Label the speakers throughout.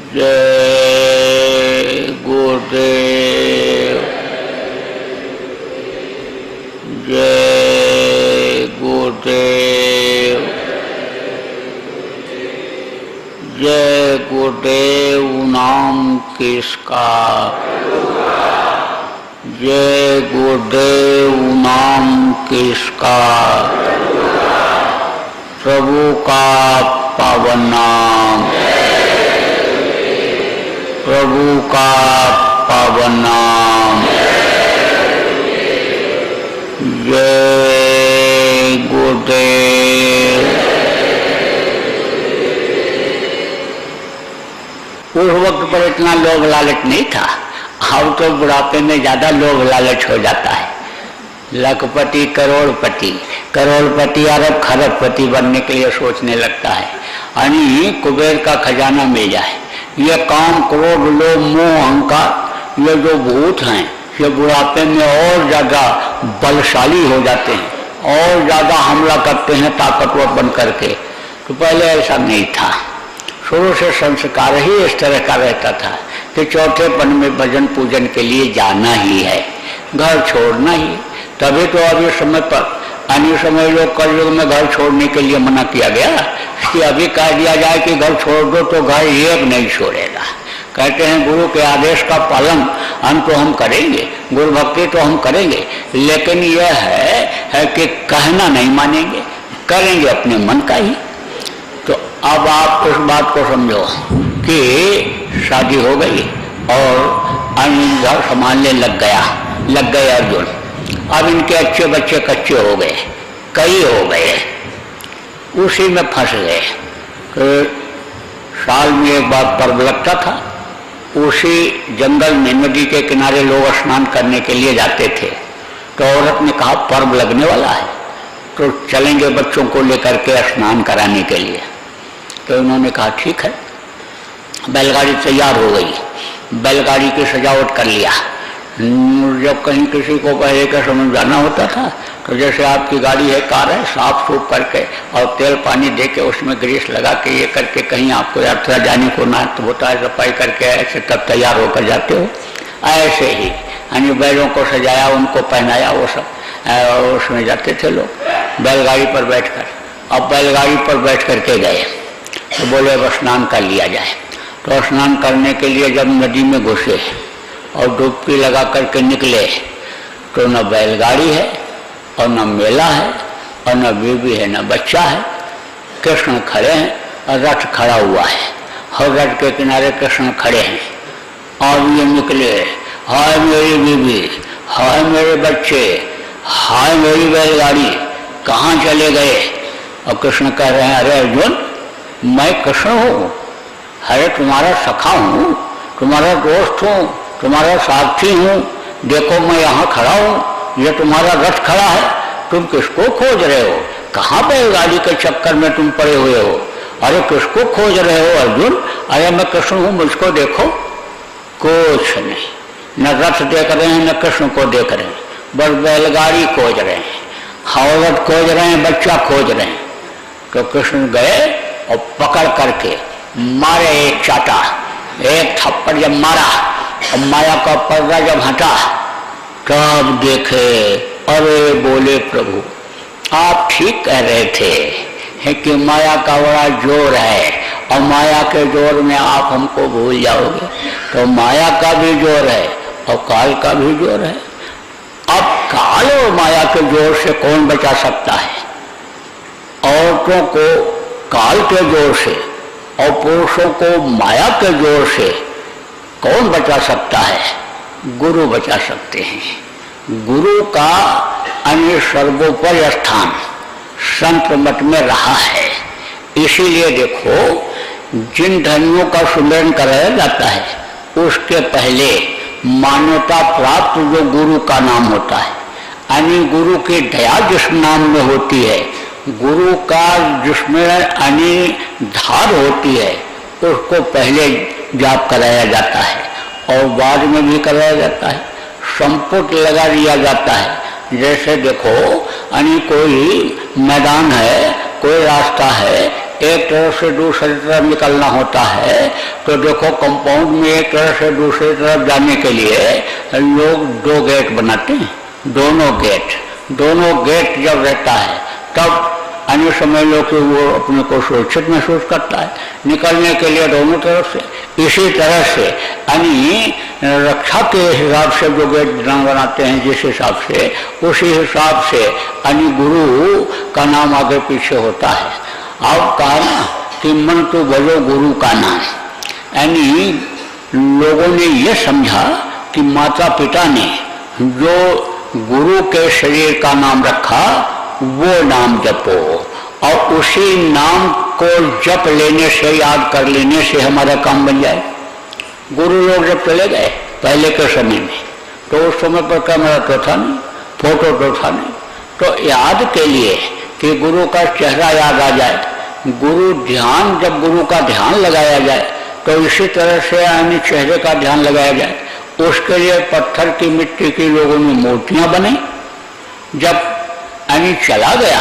Speaker 1: जय गुरुदेव, जय गुरुदेव, जय गुरुदेव नाम किसका, जय गुरुदेव नाम किसका, प्रभु का पावन नाम, प्रभु का पावन नाम, जय गुरुदेव। उस वक्त पर इतना लोभ लालच नहीं था, अब तो बुढ़ापे में ज्यादा लोभ लालच हो जाता है। लखपति करोड़पति, करोड़पति अरब खरबपति बनने के लिए सोचने लगता है, यानी कुबेर का खजाना मिल जाए। ये काम, क्रोध, लोभ, मोह, अहंकार, ये जो भूत हैं, ये बुढ़ापे में और ज्यादा बलशाली हो जाते हैं, और ज्यादा हमला करते हैं ताकतवर बन करके। तो पहले ऐसा नहीं था, शुरू से संस्कार ही इस तरह का रहता था कि चौथेपन में भजन पूजन के लिए जाना ही है, घर छोड़ना ही। तभी तो अभी समय पर अन्य समय लोग कलयुग में घर छोड़ने के लिए मना किया गया कि अभी कह दिया जाए कि घर छोड़ दो तो घर एक नहीं छोड़ेगा। कहते हैं गुरु के आदेश का पालन हम तो हम करेंगे, गुरु भक्ति तो हम करेंगे, लेकिन यह है कि कहना नहीं मानेंगे, करेंगे अपने मन का ही। तो अब आप इस बात को समझो कि शादी हो गई और घर संभालने लग गए अर्जुन। अब इनके अच्छे बच्चे कच्चे हो गए, कई हो गए, उसी में फंस गए। साल में एक बार पर्व लगता था, उसी जंगल में नदी के किनारे लोग स्नान करने के लिए जाते थे। तो औरत ने कहा पर्व लगने वाला है तो चलेंगे बच्चों को लेकर के स्नान कराने के लिए। तो उन्होंने कहा ठीक है। बैलगाड़ी तैयार हो गई, बैलगाड़ी की सजावट कर लिया। जब कहीं किसी को पहले का समय जाना होता था तो जैसे आपकी गाड़ी है, कार है, साफ सूफ करके और तेल पानी दे के उसमें ग्रीस लगा के ये करके कहीं आपको यात्रा जाने को ना तो होता है, सफाई करके ऐसे तब तैयार होकर जाते हो। ऐसे ही यानी बैलों को सजाया, उनको पहनाया, वो सब उसमें जाते थे लोग बैलगाड़ी पर बैठकर। अब बैलगाड़ी पर बैठ करके गए तो बोले अब स्नान कर लिया जाए। तो स्नान करने के लिए जब नदी में घुसे और डुबकी लगा करके निकले तो न बैलगाड़ी है और न मेला है और न बीबी है, न बच्चा है। कृष्ण खड़े हैं और रथ खड़ा हुआ है और रथ के किनारे कृष्ण खड़े हैं और ये निकले, हाय मेरी बीबी, हाय मेरे बच्चे, हाय मेरी बैलगाड़ी, कहाँ चले गए? और कृष्ण कह रहे हैं अरे अर्जुन, मैं कृष्ण हूँ, अरे तुम्हारा सखा हूँ, तुम्हारा दोस्त हूँ, तुम्हारा साथी हूँ, देखो मैं यहाँ खड़ा हूँ, ये तुम्हारा रथ खड़ा है, तुम किसको खोज रहे हो? कहाँ बैलगाड़ी के चक्कर में तुम पड़े हुए हो? अरे किसको खोज रहे हो अर्जुन? अरे मैं कृष्ण हूँ, मुझको देखो। कुछ नहीं, न रथ देख रहे हैं न कृष्ण को देख रहे हैं, बस बैलगाड़ी खोज रहे हैं, औरत खोज रहे हैं, बच्चा खोज रहे हैं। तो कृष्ण गए और पकड़ करके मारे एक चाटा, एक थप्पड़ जब मारा और माया का पर्दा जब हटा तब देखे, अरे बोले प्रभु आप ठीक कह रहे थे है कि माया का बड़ा जोर है और माया के जोर में आप हमको भूल जाओगे। तो माया का भी जोर है और काल का भी जोर है। अब काल और माया के जोर से कौन बचा सकता है? औरतों को काल के जोर से और पुरुषों को माया के जोर से कौन बचा सकता है? गुरु बचा सकते हैं। गुरु का अन्य सर्वोपरि स्थान संत मत में रहा है। इसीलिए देखो जिन धर्मियों का सुमिरन कराया जाता है उसके पहले मान्यता प्राप्त जो गुरु का नाम होता है, यानी गुरु की दया जिस नाम में होती है, गुरु का जिसमें यानी धार होती है, उसको पहले जाप कराया जाता है और बाद में भी कराया जाता है। संपुट लगा दिया जाता है। जैसे देखो यानी कोई मैदान है, कोई रास्ता है, एक तरफ से दूसरी तरफ निकलना होता है, तो देखो कंपाउंड में एक तरफ से दूसरी तरफ जाने के लिए लोग दो गेट बनाते हैं। दोनों गेट जब रहता है तब अन्य समय लो कि वो अपने को सुरक्षित महसूस करता है निकलने के लिए दोनों तरफ से। इसी तरह से यानी रक्षा के हिसाब से जो गेट बनाते हैं जिस हिसाब से, उसी हिसाब से यानी गुरु का नाम आगे पीछे होता है। अब कहा ना कि मन तो भजो गुरु का नाम, यानी लोगों ने ये समझा कि माता पिता ने जो गुरु के शरीर का नाम रखा वो नाम जपो, और उसी नाम को जप लेने से, याद कर लेने से हमारा काम बन जाए। गुरु लोग जब चले गए पहले के समय में, तो उस समय पर कैमरा तो था नहीं, फोटो तो था नहीं, तो याद के लिए कि गुरु का चेहरा याद आ जाए, गुरु ध्यान, जब गुरु का ध्यान लगाया जाए तो इसी तरह से यानी चेहरे का ध्यान लगाया जाए। उसके लिए पत्थर की मिट्टी की लोगों ने मूर्तियां बनाई। जब यानी चला गया,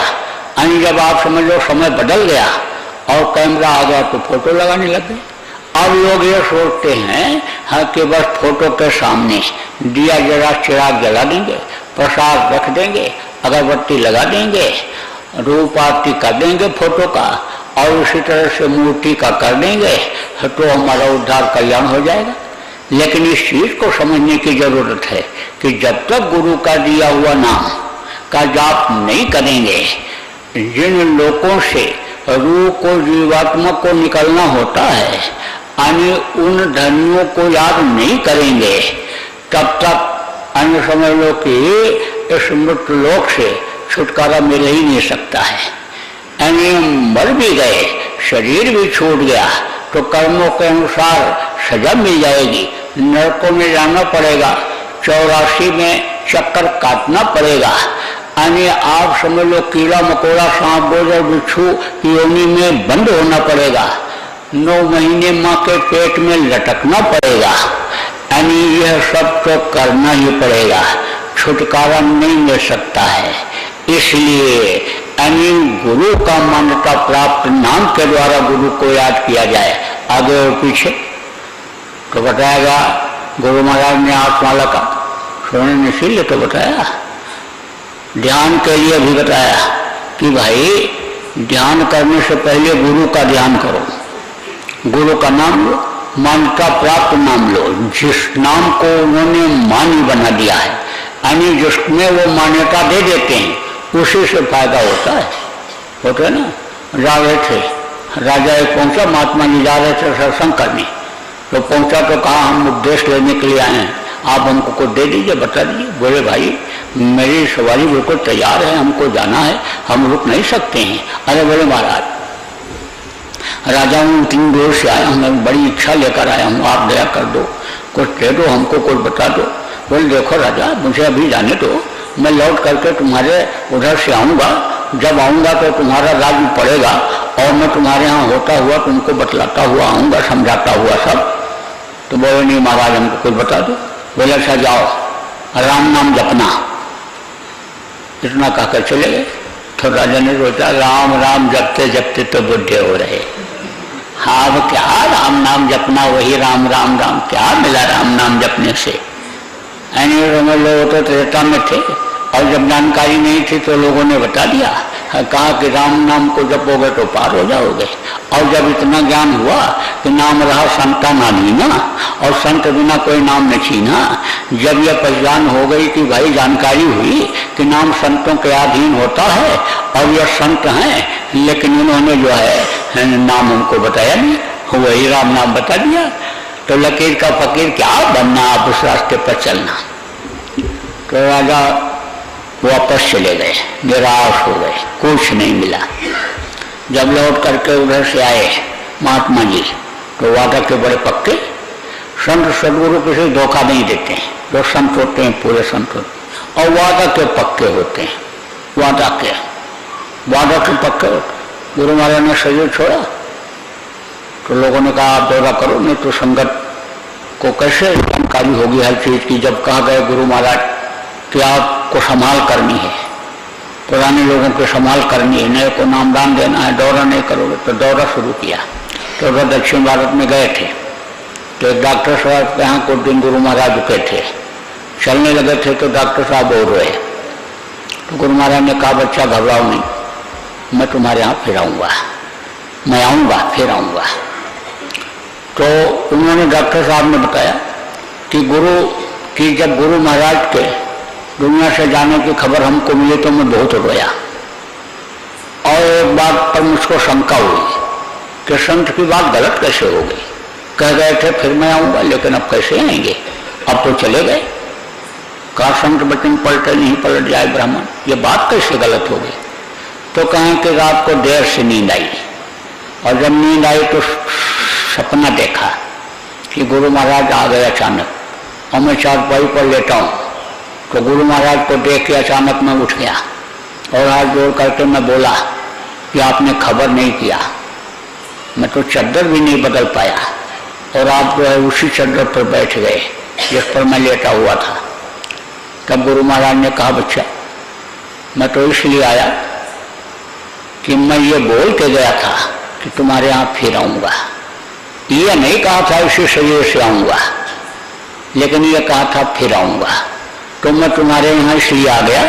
Speaker 1: यानी जब आप समझ लो समय बदल गया और कैमरा आ गया तो फोटो लगाने लग गए। अब लोग ये सोचते हैं हाँ कि बस फोटो के सामने दिया जरा चिराग जला देंगे, प्रसाद रख देंगे, अगरबत्ती लगा देंगे, रूप आरती कर देंगे फोटो का, और उसी तरह से मूर्ति का कर देंगे तो हमारा उद्धार कल्याण हो जाएगा। लेकिन इस चीज को समझने की जरूरत है कि जब तक गुरु का दिया हुआ नाम का जाप नहीं करेंगे, जिन लोगों से रूह को, जीवात्मा को निकलना होता है, यानी उन धर्मियों को याद नहीं करेंगे, तब तक अन्य समझ लो कि इस मृत्यु लोक से छुटकारा मिल ही नहीं सकता है। यानी मर भी गए, शरीर भी छूट गया तो कर्मों के अनुसार सजा मिल जाएगी, नरकों में जाना पड़ेगा, 84 में चक्कर काटना पड़ेगा, यानी आप समझ लो कीड़ा मकोड़ा, सांप गोजर बिच्छू की योनि में बंद होना पड़ेगा, 9 महीने माँ के पेट में लटकना पड़ेगा, यानी यह सब तो करना ही पड़ेगा, छुटकारा नहीं मिल सकता है। इसलिए यानी गुरु का मान्यता प्राप्त नाम के द्वारा गुरु को याद किया जाए। आगे और पीछे तो बताएगा गुरु महाराज ने आत्माला का सोने ने इसीलिए तो बताया, ध्यान के लिए भी बताया कि भाई ध्यान करने से पहले गुरु का ध्यान करो, गुरु का नाम लो, मान्यता प्राप्त नाम लो, जिस नाम को उन्होंने मानी बना दिया है, यानी जिसमें वो मान्यता दे देते हैं उसी से फायदा होता है ना। जा रहे थे, राजा एक पहुंचा, महात्मा जी जा रहे थे सत्संग करने, तो पहुंचा तो कहा हम उपदेश लेने के लिए आए हैं, आप हमको कुछ दे दीजिए, बता दीजिए। बोले भाई मेरी सवारी बिल्कुल तैयार है, हमको जाना है, हम रुक नहीं सकते हैं। अरे बोले महाराज राजा हूँ, इतनी दूर से आए, हमें बड़ी इच्छा लेकर आए हम, आप दया कर दो, कुछ दे दो हमको, कुछ बता दो। बोले देखो राजा मुझे अभी जाने दो, मैं लौट करके तुम्हारे उधर से आऊँगा, जब आऊँगा तो तुम्हारा राज्य पड़ेगा और मैं तुम्हारे यहाँ होता हुआ तुमको बतलाता हुआ आऊँगा, समझाता हुआ सब। तो बोले नहीं महाराज हमको कुछ बता दो। बोले अच्छा जाओ राम नाम जपना, इतना कहकर चले गए। तो राजा ने सोचा राम राम जपते जपते तो बुढ़े हो रहे, हाँ अब क्या राम नाम जपना, वही राम राम राम, क्या मिला राम नाम जपने से। यानी समझ लो तो त्रेता में थे और जब जानकारी नहीं थी तो लोगों ने बता दिया, कहा कि राम नाम को जपोगे तो पार हो जाओगे। और जब इतना ज्ञान हुआ कि नाम रहा संता ना लीना, और संत बिना कोई नहीं छीना, जब यह पहचान हो गई कि भाई जानकारी हुई कि नाम संतों के अधीन होता है और यह संत हैं, लेकिन उन्होंने जो है नाम हमको बताया नहीं, वही राम नाम बता दिया। तो लकीर का फकीर क्या बनना, आप उस रास्ते पर चलना। तो राजा वापस चले गए, निराश हो गए, कुछ नहीं मिला। जब लौट करके उधर से आए महात्मा जी तो वादा के बड़े पक्के, संत सदगुरु किसी धोखा नहीं देते हैं, जो संत होते हैं पूरे संत होते हैं और वादा के पक्के होते हैं, वादा के पक्के होते। गुरु महाराज ने शरीर छोड़ा तो लोगों ने कहा आप दौरा करो, नहीं तो संगत को कैसे जानकारी होगी हर चीज की। जब कहा गए गुरु महाराज कि आपको संभाल करनी है, पुराने लोगों को संभाल करनी है, नए को नामदान देना है, दौरा नहीं करोगे। तो दौरा शुरू किया। तो वह दक्षिण भारत में गए थे, तो एक डॉक्टर साहब के यहाँ कुछ दिन गुरु महाराज रुके थे। चलने लगे थे तो डॉक्टर साहब बोल रहे, तो गुरु महाराज ने कहा बच्चा घबराओ नहीं, मैं तुम्हारे यहाँ फिर आऊँगा, मैं आऊँगा फिर आऊँगा। तो उन्होंने डॉक्टर साहब ने बताया कि जब गुरु महाराज के दुनिया से जाने की खबर हमको मिली तो मैं बहुत रोया। और एक बात पर मुझको शंका हुई कि संत की बात गलत कैसे हो गई। कह गए थे फिर मैं आऊँगा, लेकिन अब कैसे आएंगे, अब तो चले गए। कहा संत वचन पलटे नहीं पलट जाए ब्राह्मण, ये बात कैसे गलत हो गई। तो कहें कि रात को देर से नींद आई, और जब नींद आई तो सपना देखा कि गुरु महाराज आ गए अचानक, और मैं चारपाई पर लेटा हूँ। तो गुरु महाराज को देख के अचानक मैं उठ गया और हाथ जोड़ करके मैं बोला कि आपने खबर नहीं किया, मैं तो चद्दर भी नहीं बदल पाया, और आप जो है उसी चद्दर पर बैठ गए जिस पर मैं लेटा हुआ था। तब गुरु महाराज ने कहा बच्चा मैं तो इसलिए आया कि मैं ये बोल के गया था कि तुम्हारे यहाँ फिर आऊँगा। ये नहीं कहा था इसी शरीर से आऊँगा, लेकिन ये कहा था फिर आऊँगा। तो मैं तुम्हारे यहाँ इसलिए आ गया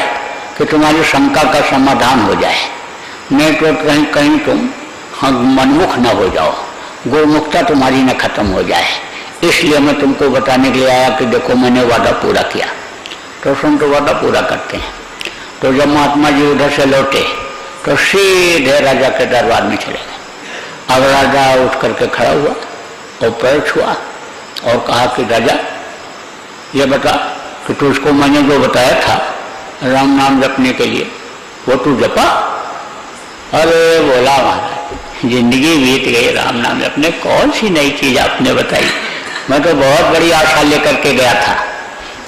Speaker 1: कि तुम्हारी शंका का समाधान हो जाए, नहीं तो कहीं कहीं तुम मनमुख न हो जाओ, गुरुमुखता तुम्हारी न खत्म हो जाए। इसलिए मैं तुमको बताने के लिए आया कि देखो मैंने वादा पूरा किया। तो संत वादा पूरा करते हैं। तो जब महात्मा जी उधर से लौटे तो सीधे राजा के दरबार में चले गए। अब राजा उठ करके खड़ा हुआ और पैर छुआ और कहा कि राजा ये बता कि तुझको मैंने जो बताया था राम नाम जपने के लिए वो तू जपा। अरे बोला महाराज जिंदगी बीत गई राम नाम जपने, कौन सी नई चीज आपने बताई। मैं तो बहुत बड़ी आशा लेकर के गया था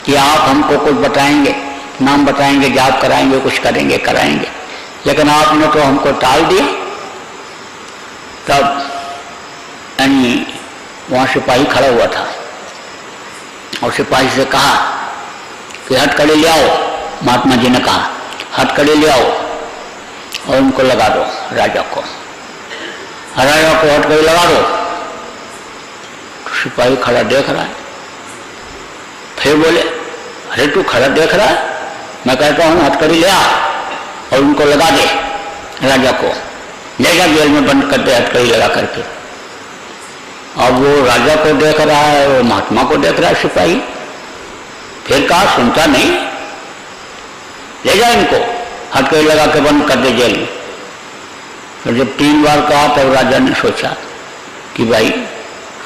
Speaker 1: कि आप हमको कुछ बताएंगे, नाम बताएंगे, जाप कराएंगे, कुछ करेंगे कराएंगे, लेकिन आपने तो हमको टाल दिया। तब वहाँ सिपाही खड़ा हुआ था और सिपाही से कहा कि हथकड़ी ले आओ। महात्मा जी ने कहा हथकड़ी ले आओ और उनको लगा दो राजा को हथकड़ी लगा दो। तो सिपाही खड़ा देख रहा है। फिर बोले अरे तू खड़ा देख रहा है, मैं कहता हूँ हथकड़ी ले आ और उनको लगा दे, राजा को ले जा जेल में बंद कर दे हथकड़ी लगा करके। अब वो राजा को देख रहा है, वो महात्मा को देख रहा है सिपाही। फिर कहा सुनता नहीं, ले जा इनको हथकड़ी लगा के बंद कर दे जेल में। तो जब 3 बार कहा तब राजा ने सोचा कि भाई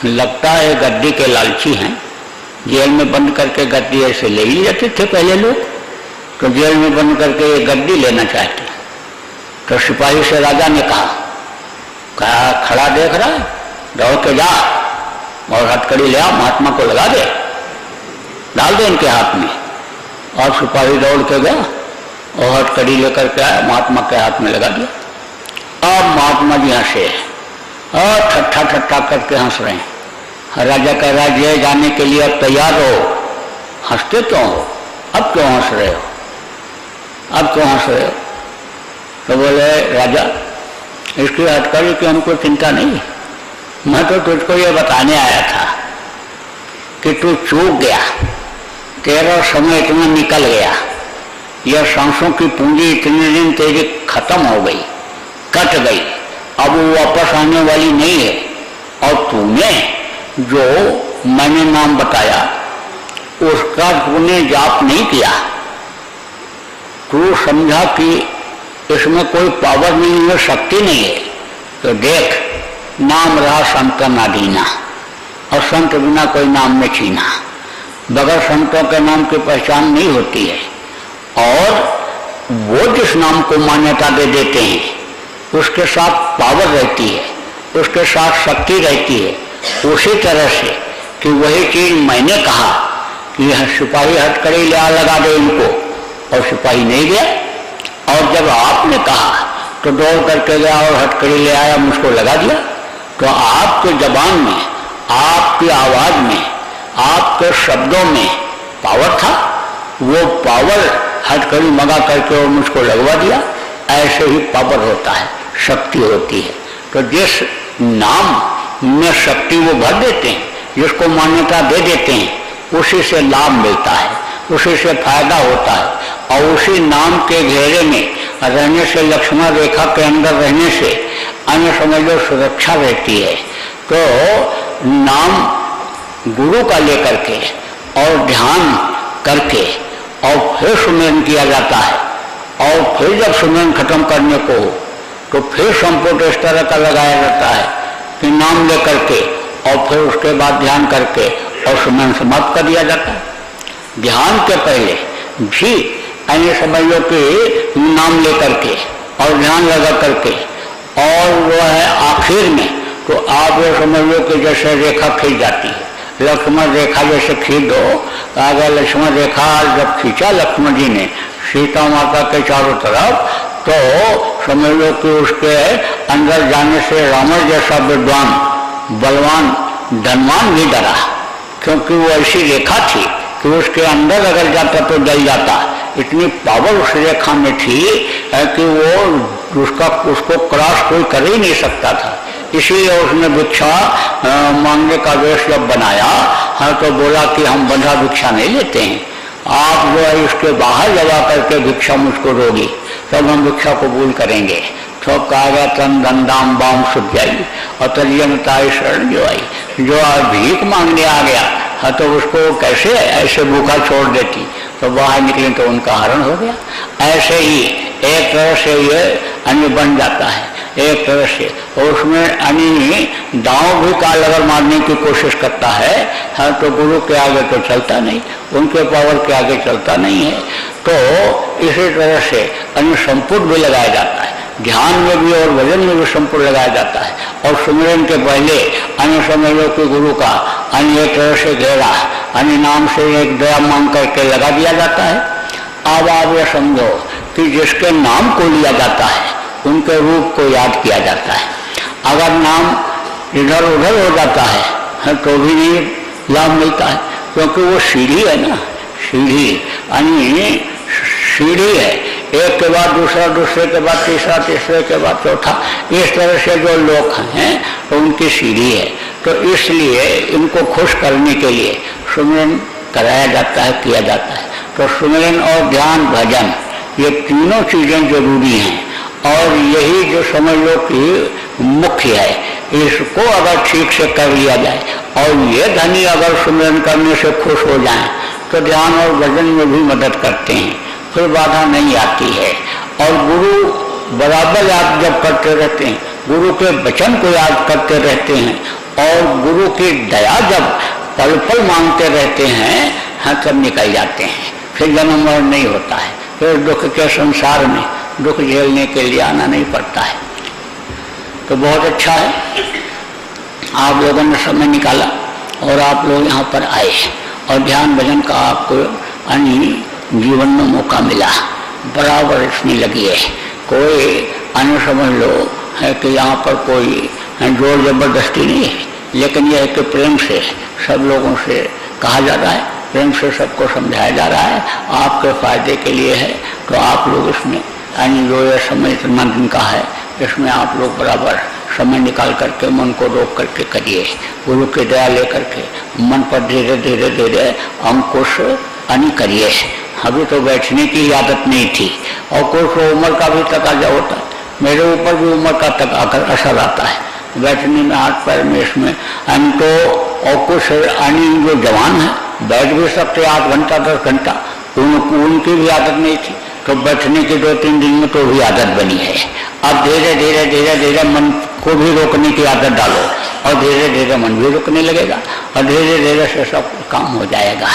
Speaker 1: लगता है गद्दी के लालची हैं, जेल में बंद करके गद्दी ऐसे ले ही जाते थे पहले लोग, तो जेल में बंद करके ये गद्दी लेना चाहते। तो सिपाही से राजा ने कहा खड़ा देख रहा है, दौड़ के जा और हथकड़ी ले आ, महात्मा को लगा दे, डाल दे इनके हाथ में। और सिपाही दौड़ के गया और हथकड़ी लेकर के आया, महात्मा के हाथ में लगा दिया। अब महात्मा जी हंसे और ठट्ठा ठट्ठा करके हंस रहे हैं। राजा कह रहा है जेल जाने के लिए अब तैयार हो। हंसते क्यों हो, अब क्यों हंस रहे हो, अब क्यों हंस रहे हो। तो बोले राजा इसकी हथकड़ी की हमको चिंता नहीं, मैं तो तुझको ये बताने आया था कि तू चूक गया, तेरा समय इतना निकल गया, यह सांसों की पूंजी इतने दिन तेरी खत्म हो गई, कट गई, अब वो वापस आने वाली नहीं है। और तूने जो मैंने नाम बताया उसका तूने जाप नहीं किया, तू समझा कि इसमें कोई पावर नहीं है, शक्ति नहीं है। तो देख नाम रहा संत ना दीना, और संत बिना कोई नाम में छीना। बगैर संतों के नाम की पहचान नहीं होती है। और वो जिस नाम को मान्यता दे देते हैं उसके साथ पावर रहती है, उसके साथ शक्ति रहती है। उसी तरह से कि वही चीज मैंने कहा कि यह सिपाही हथकड़ी लगा दे इनको, और सिपाही नहीं गया। और जब आपने कहा तो दौड़ करके गया और हथकड़ी ले आया, मुझको लगा दिया। तो आपके जबान में, आपकी आवाज में, आपके शब्दों में पावर था। वो पावर हथकड़ी मंगा करके और मुझको लगवा दिया, ऐसे ही पावर होता है, शक्ति होती है। तो जिस नाम में शक्ति वो भर देते हैं, जिसको मान्यता दे देते हैं, उसी से लाभ मिलता है, उसी से फायदा होता है। और उसी नाम के घेरे में रहने से, लक्ष्मण रेखा के अंदर रहने से अन्य समझ लो सुरक्षा रहती है। तो नाम गुरु का लेकर के और ध्यान करके और फिर सुमिरन किया जाता है। और फिर जब सुमिरन खत्म करने को हो तो फिर संपुट इस तरह का लगाया जाता है कि नाम लेकर के और फिर उसके बाद ध्यान करके और सुमिरन समाप्त कर दिया जाता है। ध्यान के पहले भी अन्य समझ लो कि नाम लेकर के और ध्यान लगा करके और वो है आखिर में तो आप ये समझ लो कि जैसे रेखा खींच जाती है, लक्ष्मण रेखा जैसे खींच दो। अगर लक्ष्मण रेखा जब खींचा लक्ष्मण जी ने सीता माता के चारों तरफ, तो समझ लो कि उसके अंदर जाने से रावण जैसा विद्वान, बलवान, धनवान भी डरा, क्योंकि वो ऐसी रेखा थी कि उसके अंदर अगर जाता तो जल जाता। इतनी पावर उस रेखा में थी कि वो उसको क्रॉस कोई कर ही नहीं सकता था। इसीलिए उसने भिक्षा मांगने का वेश जब बनाया तो बोला कि हम बंधा भिक्षा नहीं लेते हैं, आप जो है इसके बाहर लगा करके भिक्षा मुझको दोगी तब हम भिक्षा कबूल करेंगे। तो कहा गया तन दंडाम बाम सुजाई और तलियमताई शरण जो आई, जो भीख मांगने आ गया तो उसको कैसे ऐसे भूखा छोड़ देती, तो बाहर निकले तो उनका हरण हो गया। ऐसे ही एक तरह से ये अन्य बन जाता है, एक तरह से। और उसमें अन्य दांव भी काल अगर मारने की कोशिश करता है तो गुरु के आगे तो चलता नहीं, उनके पावर के आगे चलता नहीं है। तो इसी तरह से अन्य संपुट भी लगाया जाता है, ध्यान में भी और भजन में भी संपुट लगाया जाता है। और सुमिरन के पहले अन्य समझो कि गुरु का अन्य एक तरह से घेरा, अन्य नाम से एक दया मांग करके लगा दिया जाता है। अब आप ये समझो कि जिसके नाम को लिया जाता है उनके रूप को याद किया जाता है। अगर नाम इधर उधर हो जाता है तो भी नहीं लाभ मिलता है, क्योंकि वो सीढ़ी है ना, सीढ़ी यानी सीढ़ी है, एक के बाद दूसरा, दूसरे के बाद तीसरा, तीसरे के बाद चौथा, इस तरह से जो लोग हैं तो उनकी सीढ़ी है। तो इसलिए इनको खुश करने के लिए सुमिरन कराया जाता है, किया जाता है। तो सुमिरन और ध्यान भजन ये तीनों चीजें जरूरी हैं। और यही जो समझ लो कि मुख्य है, इसको अगर ठीक से कर लिया जाए और ये धनी अगर सुमिरन करने से खुश हो जाएं तो ध्यान और भजन में भी मदद करते हैं, फिर बाधा नहीं आती है। और गुरु बराबर याद जब करते रहते हैं, गुरु के वचन को याद करते रहते हैं और गुरु की दया जब पल पल मांगते रहते हैं तब निकल जाते हैं, फिर जन्म मरण नहीं होता है, फिर दुख के संसार में दुख झेलने के लिए आना नहीं पड़ता है। तो बहुत अच्छा है आप लोगों ने समय निकाला और आप लोग यहाँ पर आए और ध्यान भजन का आपको अन्य जीवन में मौका मिला, बराबर इसमें लगी है। कोई अन्य समझ लो है कि यहाँ पर कोई जोर जबरदस्ती नहीं है, लेकिन यह है कि प्रेम से सब लोगों से कहा जा रहा है, प्रेम से सबको समझाया जा रहा है, आपके फायदे के लिए है। तो आप लोग इसमें यानी जो यह समय इतना दिन का है इसमें आप लोग बराबर समय निकाल करके मन को रोक करके करिए, गुरु की दया लेकर के मन पर धीरे धीरे धीरे अंकुश अनि करिए। अभी तो बैठने की आदत नहीं थी और कुछ उम्र का भी तकाजा होता है, मेरे ऊपर भी उम्र का असर आता है बैठने में, हाथ पैर में, इसमें हम तो। और कुछ अनि जो जवान है बैठ भी सकते 8 घंटा 10 घंटा, उनकी भी आदत नहीं थी, तो बैठने के 2-3 दिन में तो भी आदत बनी है। अब धीरे धीरे धीरे धीरे मन को भी रोकने की आदत डालो और धीरे धीरे मन भी रुकने लगेगा और धीरे धीरे से सब काम हो जाएगा।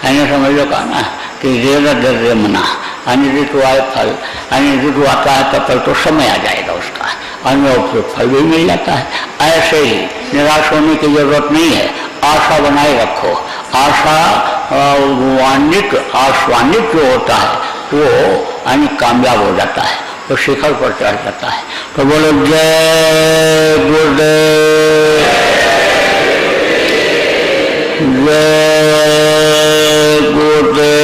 Speaker 1: यानी समझ लो कहा ना कि धीरे धीरे मना, यानी ऋतु आए फल, यानी ऋतु आता है तो फल तो समय आ जाएगा उसका और फल भी मिल जाता है। ऐसे ही निराश होने की जरूरत नहीं है, आशा बनाए रखो। आशान्वित जो होता है वो यानी कामयाब हो जाता है, तो शिखर पर चढ़ जाता है। तो बोलो जय गुरुदेव, जय गुरुदेव।